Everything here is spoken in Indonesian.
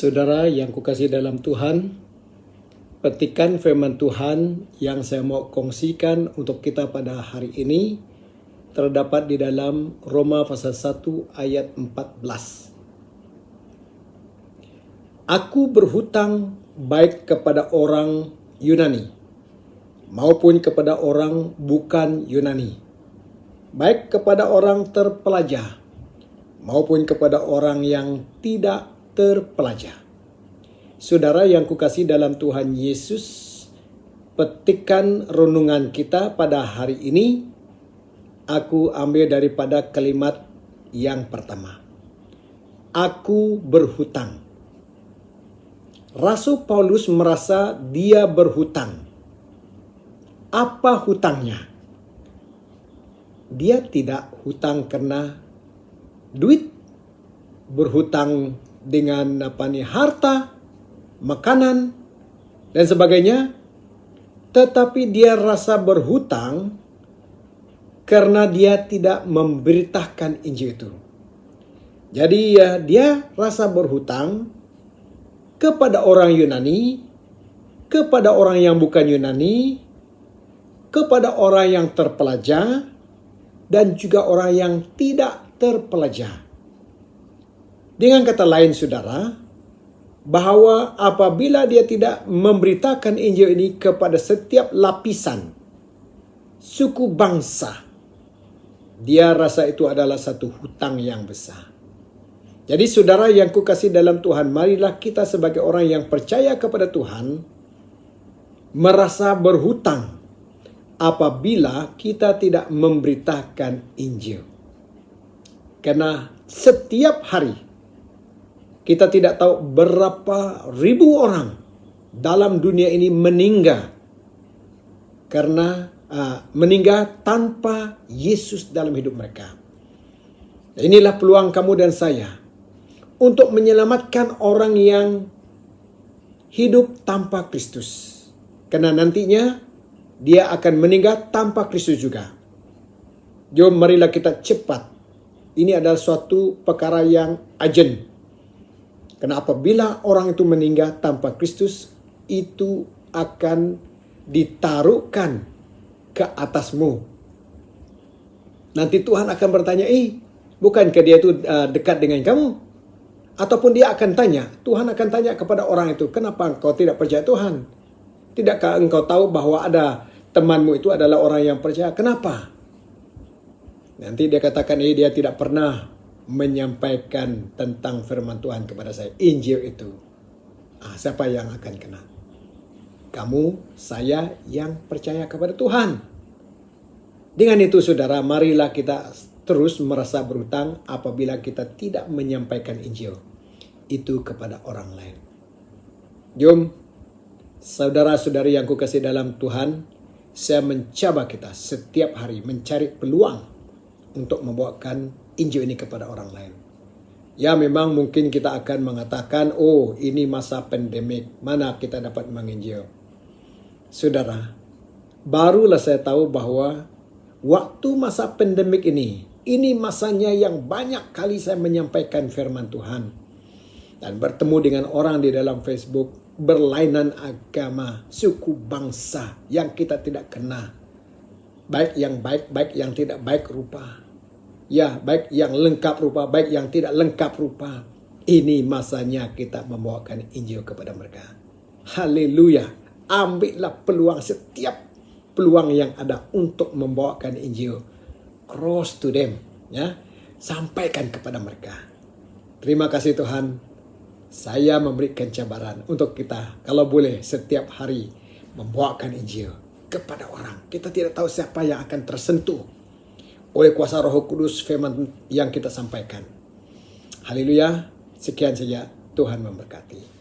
Saudara yang kukasihi dalam Tuhan, petikan firman Tuhan yang saya mau kongsikan untuk kita pada hari ini terdapat di dalam Roma pasal 1 ayat 14. Aku berhutang baik kepada orang Yunani maupun kepada orang bukan Yunani, baik kepada orang terpelajar maupun kepada orang yang tidak terpelajar. Saudara yang kukasihi dalam Tuhan Yesus, petikan renungan kita pada hari ini aku ambil daripada kalimat yang pertama. Aku berhutang. Rasul Paulus merasa dia berhutang. Apa hutangnya? Dia tidak hutang karena duit, berhutang dengan harta, makanan, dan sebagainya. Tetapi dia rasa berhutang karena dia tidak memberitakan Injil itu. Jadi dia rasa berhutang kepada orang Yunani, kepada orang yang bukan Yunani, kepada orang yang terpelajar, dan juga orang yang tidak terpelajar. Dengan kata lain, saudara, bahwa apabila dia tidak memberitakan Injil ini kepada setiap lapisan suku bangsa, dia rasa itu adalah satu hutang yang besar. Jadi saudara yang kukasihi dalam Tuhan, marilah kita sebagai orang yang percaya kepada Tuhan merasa berhutang apabila kita tidak memberitakan Injil. Karena setiap hari kita tidak tahu berapa ribu orang dalam dunia ini meninggal karena meninggal tanpa Yesus dalam hidup mereka. Inilah peluang kamu dan saya untuk menyelamatkan orang yang hidup tanpa Kristus. Karena nantinya dia akan meninggal tanpa Kristus juga. Jom marilah kita cepat. Ini adalah suatu perkara yang urgent. Karena apabila orang itu meninggal tanpa Kristus, itu akan ditaruhkan ke atasmu. Nanti Tuhan akan bertanya, bukankah dia itu dekat dengan kamu? Ataupun dia akan tanya, Tuhan akan tanya kepada orang itu, kenapa engkau tidak percaya Tuhan? Tidakkah engkau tahu bahwa ada temanmu itu adalah orang yang percaya? Kenapa? Nanti dia katakan, dia tidak pernah menyampaikan tentang firman Tuhan kepada saya. Injil itu. Siapa yang akan kena? Kamu, saya yang percaya kepada Tuhan. Dengan itu saudara, marilah kita terus merasa berhutang apabila kita tidak menyampaikan Injil itu kepada orang lain. Jom, saudara-saudari yang kukasihi dalam Tuhan, saya mencoba kita setiap hari mencari peluang untuk membawakan Injil ini kepada orang lain. Ya, memang mungkin kita akan mengatakan, ini masa pandemik, mana kita dapat menginjil. Saudara, barulah saya tahu bahwa waktu masa pandemik ini masanya yang banyak kali saya menyampaikan firman Tuhan. Dan bertemu dengan orang di dalam Facebook, berlainan agama, suku bangsa yang kita tidak kenal. Baik yang baik, baik yang tidak baik rupa. Ya, baik yang lengkap rupa, baik yang tidak lengkap rupa. Ini masanya kita membawakan Injil kepada mereka. Haleluya. Ambillah peluang, setiap peluang yang ada untuk membawakan Injil. Cross to them. Ya, sampaikan kepada mereka. Terima kasih Tuhan. Saya memberikan cabaran untuk kita, kalau boleh setiap hari membawakan Injil kepada orang. Kita tidak tahu siapa yang akan tersentuh oleh kuasa Roh Kudus firman yang kita sampaikan. Haleluya. Sekian saja. Tuhan memberkati.